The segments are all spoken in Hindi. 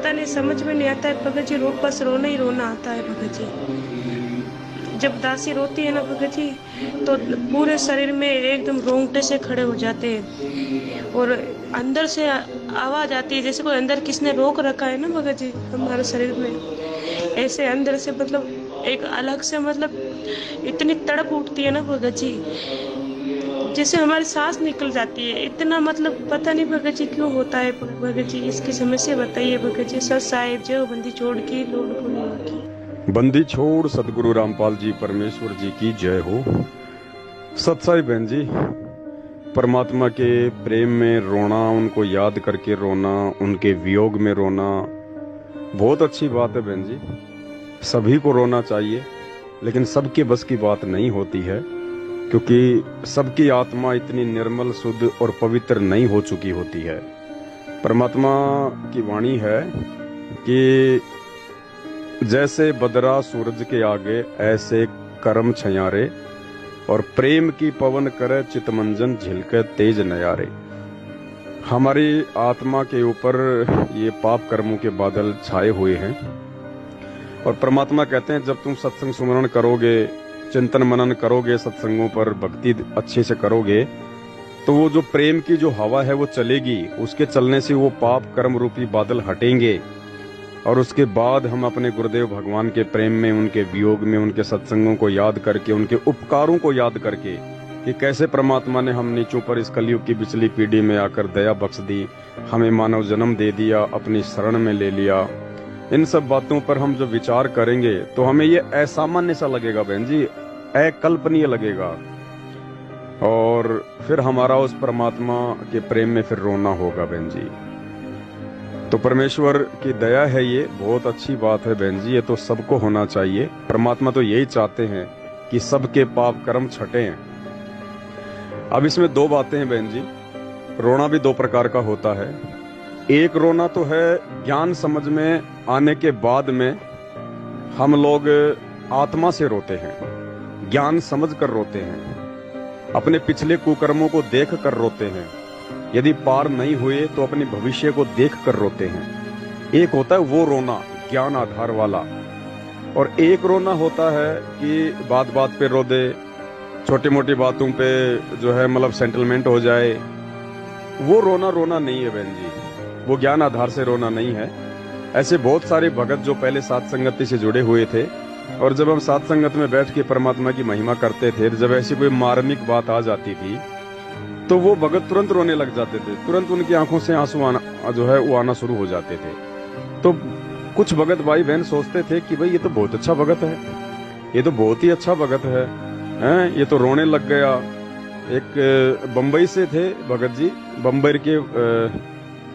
पता नहीं, समझ में नहीं आता है भगत जी। बस रोना ही रोना आता है भगत जी। जब दासी रोती है ना भगत जी, तो पूरे शरीर में एकदम रोंगटे से खड़े हो जाते हैं, और अंदर से आवाज आती है जैसे कोई अंदर किसने रोक रखा है ना भगत जी हमारे शरीर में। ऐसे अंदर से मतलब एक अलग से मतलब इतनी तड़प उठती है ना भगत जी, जैसे हमारी सांस निकल जाती है। इतना मतलब पता नहीं भगत जी क्यों होता है भगत जी, इसकी समस्या बताइए भगत जी। सत साहिब जय बंदी छोड़ की लोड की। बंदी छोड़ सदगुरु रामपाल जी परमेश्वर जी की जय हो। सत्साई बहन जी, परमात्मा के प्रेम में रोना, उनको याद करके रोना, उनके वियोग में रोना बहुत अच्छी बात है बहन जी। सभी को रोना चाहिए, लेकिन सबके बस की बात नहीं होती है, क्योंकि सबकी आत्मा इतनी निर्मल, शुद्ध और पवित्र नहीं हो चुकी होती है। परमात्मा की वाणी है कि जैसे बदरा सूरज के आगे, ऐसे कर्म छयारे, और प्रेम की पवन करे चितमंजन झिलके तेज नयारे। हमारी आत्मा के ऊपर ये पाप कर्मों के बादल छाए हुए हैं, और परमात्मा कहते हैं जब तुम सत्संग सुमरण करोगे, चिंतन मनन करोगे, सत्संगों पर भक्ति अच्छे से करोगे, तो वो जो प्रेम की जो हवा है वो चलेगी, उसके चलने से वो पाप कर्म रूपी बादल हटेंगे, और उसके बाद हम अपने गुरुदेव भगवान के प्रेम में, उनके वियोग में, उनके सत्संगों को याद करके, उनके उपकारों को याद करके कि कैसे परमात्मा ने हम नीचों पर इस कलयुग की पिछली पीढ़ी में आकर दया बख्श दी, हमें मानव जन्म दे दिया, अपनी शरण में ले लिया। इन सब बातों पर हम जो विचार करेंगे तो हमें ये असामान्य सा लगेगा बहन जी, अकल्पनीय लगेगा, और फिर हमारा उस परमात्मा के प्रेम में फिर रोना होगा बहन जी। तो परमेश्वर की दया है, ये बहुत अच्छी बात है बहन जी, ये तो सबको होना चाहिए। परमात्मा तो यही चाहते हैं कि सबके पाप कर्म छटें। अब इसमें दो बातें हैं बहन जी। रोना भी दो प्रकार का होता है। एक रोना तो है ज्ञान समझ में आने के बाद में हम लोग आत्मा से रोते हैं, ज्ञान समझ कर रोते हैं, अपने पिछले कुकर्मों को देख कर रोते हैं, यदि पार नहीं हुए तो अपने भविष्य को देख कर रोते हैं। एक होता है वो रोना ज्ञान आधार वाला, और एक रोना होता है कि बात बात पे रो दे, छोटी मोटी बातों पे जो है मतलब सेटलमेंट हो जाए। वो रोना रोना नहीं है बहन जी, वो ज्ञान आधार से रोना नहीं है। ऐसे बहुत सारे भगत जो पहले सात संगति से जुड़े हुए थे, और जब हम सात संगत में बैठ के परमात्मा की महिमा करते थे, जब ऐसी कोई मार्मिक बात आ जाती थी तो वो भगत तुरंत रोने लग जाते थे, तुरंत उनकी आंखों से आंसू आना जो है वो आना शुरू हो जाते थे। तो कुछ भगत भाई बहन सोचते थे कि भाई ये तो बहुत अच्छा भगत है, ये तो बहुत ही अच्छा भगत है, ये तो रोने लग गया। एक बम्बई से थे भगत जी,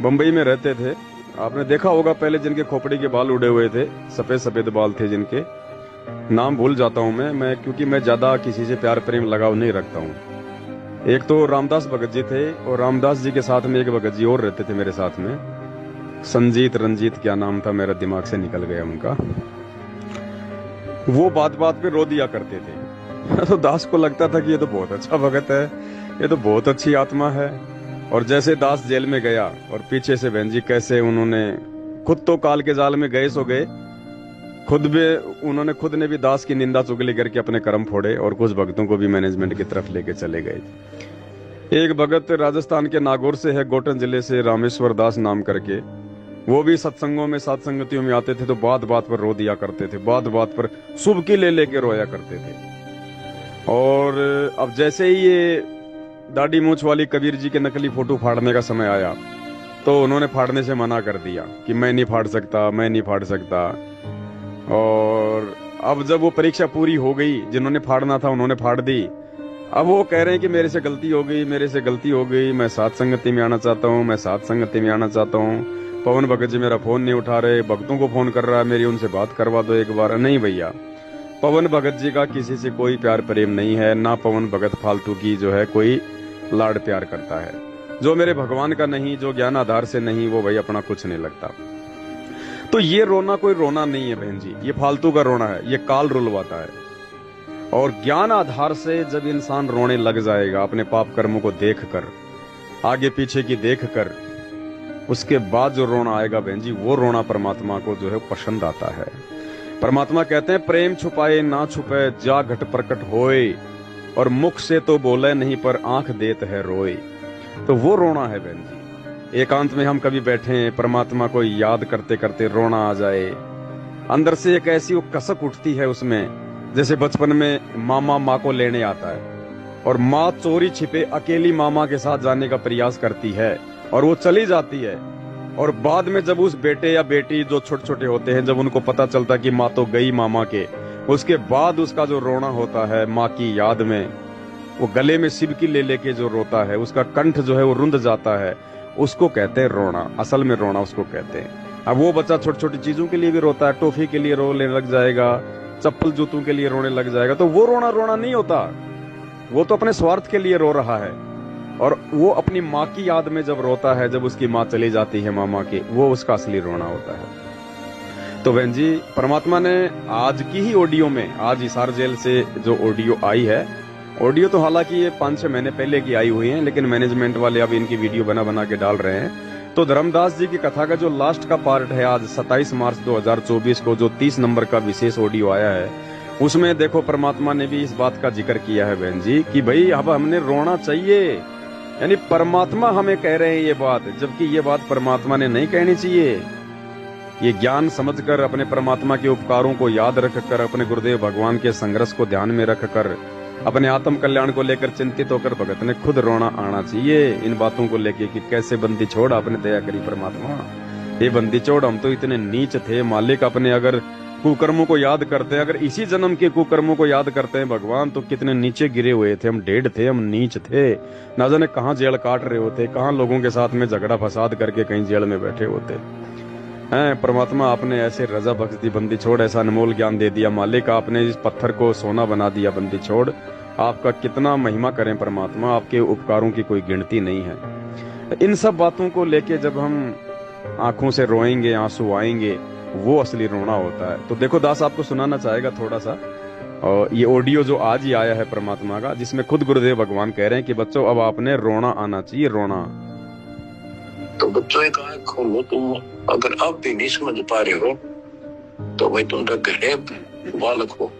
बम्बई में रहते थे। आपने देखा होगा पहले जिनके खोपड़ी के बाल उड़े हुए थे, सफेद सफेद बाल थे जिनके, नाम भूल जाता हूं मैं क्योंकि मैं ज्यादा किसी से प्यार प्रेम लगाव नहीं रखता हूं। एक तो रामदास भगत जी थे, और रामदास जी के साथ में एक भगत जी और रहते थे मेरे साथ में, संजीत रंजीत क्या नाम था, मेरा दिमाग से निकल गया उनका। वो बात बात पे रो दिया करते थे। तो दास को लगता था कि ये तो बहुत अच्छा भगत है, ये तो बहुत अच्छी आत्मा है। और जैसे दास जेल में गया, और पीछे से बहन जी कैसे उन्होंने खुद तो काल के जाल में गए सो गए, खुद ने भी दास की निंदा चुगली करके अपने कर्म फोड़े, और कुछ भक्तों को भी मैनेजमेंट की तरफ लेके चले गए। एक भगत राजस्थान के नागौर से है, गोटन जिले से, रामेश्वर दास नाम करके, वो भी सत्संगों में, सात संगतियों में आते थे तो बात बात पर रो दिया करते थे, बात बात पर सुबकी ले लेके रोया करते थे। और अब जैसे ही ये दाढ़ी मूछ वाली कबीर जी के नकली फोटो फाड़ने का समय आया, तो उन्होंने फाड़ने से मना कर दिया कि मैं नहीं फाड़ सकता, मैं नहीं फाड़ सकता। और अब जब वो परीक्षा पूरी हो गई, जिन्होंने फाड़ना था उन्होंने फाड़ दी, अब वो कह रहे हैं कि मेरे से गलती हो गई, मेरे से गलती हो गई, मैं सात संगति में आना चाहता हूँ, मैं सात संगति में आना चाहता हूँ। पवन भगत जी मेरा फोन नहीं उठा रहे, भक्तों को फोन कर रहा है, मेरी उनसे बात करवा दो एक बार। नहीं भैया, पवन भगत जी का किसी से कोई प्यार प्रेम नहीं है, ना पवन भगत फालतू की जो है कोई लाड प्यार करता है। जो मेरे भगवान का नहीं, जो ज्ञान आधार से नहीं, वो भाई अपना कुछ नहीं लगता। तो ये रोना कोई रोना नहीं है बहन जी, ये फालतू का रोना है, ये काल रुलवाता है। और ज्ञान आधार से जब इंसान रोने लग जाएगा, अपने पाप कर्मों को देखकर, आगे पीछे की देखकर, उसके बाद जो रोना आएगा बहन जी, वो रोना परमात्मा को जो है पसंद आता है। परमात्मा कहते हैं प्रेम छुपाए ना छुपे जा घट प्रकट होए, और मुख से तो बोले नहीं पर आंख देत है रोए। तो वो रोना है बहन जी। एकांत में हम कभी बैठे परमात्मा को याद करते करते रोना आ जाए, अंदर से एक ऐसी वो कसक उठती है उसमें, जैसे बचपन में मामा माँ को लेने आता है और माँ चोरी छिपे अकेली मामा के साथ जाने का प्रयास करती है और वो चली जाती है, और बाद में जब उस बेटे या बेटी जो छोटे छोटे होते हैं, जब उनको पता चलता है कि माँ तो गई मामा के, उसके बाद उसका जो रोना होता है माँ की याद में, वो गले में सिबकी ले लेके जो रोता है, उसका कंठ जो है वो रुंध जाता है, उसको कहते हैं रोना। असल में रोना उसको कहते हैं। अब वो बच्चा छोटी छोटी चीजों के लिए भी रोता है, टॉफी के लिए रोने लग जाएगा, चप्पल जूतों के लिए रोने लग जाएगा, तो वो रोना रोना नहीं होता, वो तो अपने स्वार्थ के लिए रो रहा है। और वो अपनी माँ की याद में जब रोता है, जब उसकी माँ चली जाती है मामा की, वो उसका असली रोना होता है। तो बहन जी, परमात्मा ने आज की ही ऑडियो में, आज हिसार जेल से जो ऑडियो आई है, ऑडियो तो हालांकि ये 5-6 महीने पहले की आई हुई है, लेकिन मैनेजमेंट वाले अब इनकी वीडियो बना बना के डाल रहे हैं। तो धर्मदास जी की कथा का जो लास्ट का पार्ट है, आज 27 मार्च 2024 को जो 30 नंबर का विशेष ऑडियो आया है, उसमें देखो परमात्मा ने भी इस बात का जिक्र किया है बहन जी कि भाई अब हमने रोना चाहिए। यानी परमात्मा हमें कह रहे हैं ये बात, जबकि ये बात परमात्मा ने नहीं कहनी चाहिए। ये ज्ञान समझकर, अपने परमात्मा के उपकारों को याद रखकर, अपने गुरुदेव भगवान के संघर्ष को ध्यान में रखकर, अपने आत्म कल्याण को लेकर चिंतित होकर भगत ने खुद रोना आना चाहिए इन बातों को लेके कि कैसे बंदी छोड़ आपने दया करी परमात्मा, ये बंदी छोड़, हम तो इतने नीच थे मालिक। अपने अगर कुकर्मों को याद करते हैं, अगर इसी जन्म के कुकर्मों को याद करते हैं भगवान, तो कितने नीचे गिरे हुए थे हम, ढेड थे हम, नीच थे, ना जाने कहाँ जेल काट रहे होते, कहाँ लोगों के साथ में झगड़ा फसाद करके कहीं जेल में बैठे होते हैं। परमात्मा आपने ऐसे रजा बख्श दी, बंदी छोड़, ऐसा अनमोल ज्ञान दे दिया मालिक, आपने इस पत्थर को सोना बना दिया बंदी छोड़। आपका कितना महिमा करें परमात्मा, आपके उपकारों की कोई गिनती नहीं है। इन सब बातों को लेके जब हम आंखों से रोएंगे, आंसू आएंगे, वो असली रोना होता है। तो देखो दास आपको सुनाना चाहेगा थोड़ा सा, और ये ऑडियो जो आज ही आया है परमात्मा का, जिसमें खुद गुरुदेव भगवान कह रहे हैं कि बच्चों अब आपने रोना आना चाहिए, रोना। तो बच्चों एक आंख खोलो, तुम अगर अब भी नहीं समझ पा रहे हो तो भाई तुम घरे बालक हो,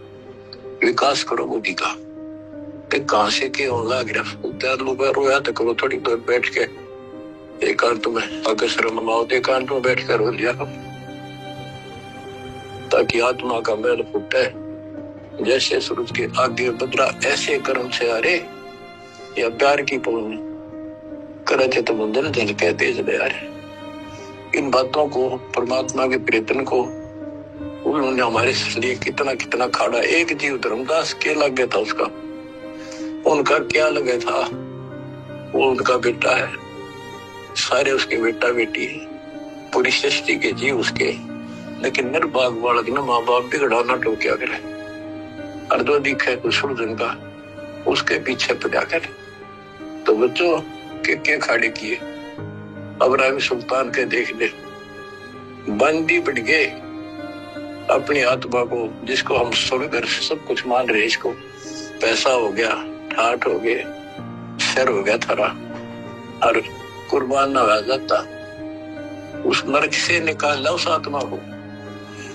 विकास करो बुद्धि का। कहां से के लाग रहा रोया तो करो, थोड़ी देर बैठ के एकांत में, अगर शर्म आओ तो एकांत में बैठ कर रो लिया, ताकि आत्मा का मैल फूटे। जैसे सूरज के आगे बदरा ऐसे कर्म से अरे या प्यार की पौनी करे थे तो मुंदन जल कहते चले आ रहे। इन बातों को, परमात्मा के प्रयत्न को उन्होंने हमारे लिए कितना कितना खाड़ा। एक जीव धर्मदास क्या लग गया था उसका, उनका क्या लगा था, वो उनका बेटा है, सारे उसके बेटा बेटी है, पूरी सृष्टि के जीव उसके, लेकिन निर्भाग बालक ने माँ बाप बिगड़ाना टोक्या करे, और जो दिखे कुशल का उसके पीछे पड़ा करे। तो बच्चों के खाड़े किए, अब्राहिम सुल्तान के देख ले, बंदी बढ़ गए अपनी आत्मा को, जिसको हम स्वर्ग सब कुछ मान रहे, इसको पैसा हो गया, ठाठ हो गए, सिर हो गया थारा, और कुर्बान ना हो जाता, उस नरक से निकाल ला उस आत्मा को।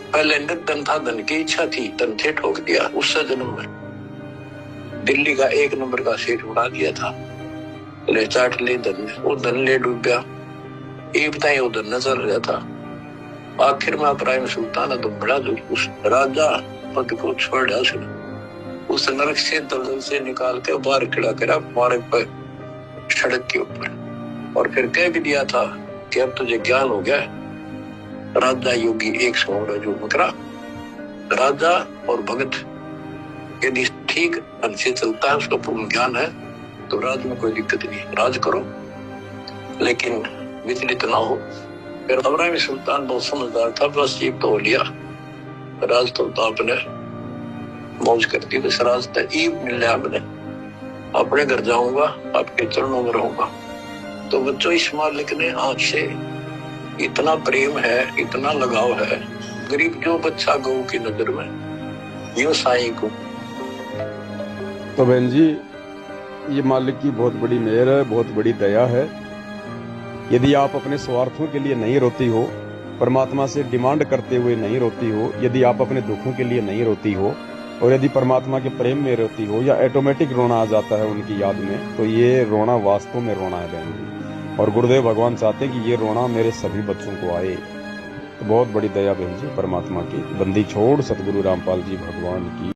पहले निर्धन था, धन की इच्छा थी, धन से ठोक दिया, उससे जन्म में दिल्ली का 1 नंबर का सेठ उड़ा दिया था, ले चाट ले धन में, वो धन ले डूब गया, ये बताए वो धन नजर रहा था। आखिर में इब्राहिम सुल्तान तो बड़ा उस राजा पद को छोड़ दिया, उसने उस नरक से दलदल से निकाल के बाहर खड़ा करा मार्ग पर, सड़क के ऊपर, और फिर कह भी दिया था कि अब तुझे ज्ञान हो गया। राजा योगी एक सौ जो मकरा, राजा और भगत यदि ठीक ढंग से चलता है, उसका पूर्ण ज्ञान है, तो राज में कोई दिक्कत नहीं, राज करो लेकिन विचलित ना हो। फिर इब्राहिम सुल्तान बहुत समझदार था, बस जीप तो हो लिया, राज तो आपने मौज करती, बस राज तो ईब मिल लिया, मैंने अपने घर जाऊंगा, आपके चरणों में रहूंगा। तो बच्चों इस मालिक ने आज से इतना प्रेम है, इतना लगाव है, गरीब जो बच्चा गौ की नजर में, यूं साईं को। तो बहन जी, ये मालिक की बहुत बड़ी मेहर है, बहुत बड़ी दया है यदि आप अपने स्वार्थों के लिए नहीं रोती हो, परमात्मा से डिमांड करते हुए नहीं रोती हो, यदि आप अपने दुखों के लिए नहीं रोती हो, और यदि परमात्मा के प्रेम में रोती हो या ऑटोमेटिक रोना आ जाता है उनकी याद में, तो ये रोना वास्तव में रोना है बहन जी। और गुरुदेव भगवान चाहते हैं कि ये रोना मेरे सभी बच्चों को आए। तो बहुत बड़ी दया बहन जी परमात्मा की। बंदी छोड़ सतगुरु रामपाल जी भगवान की।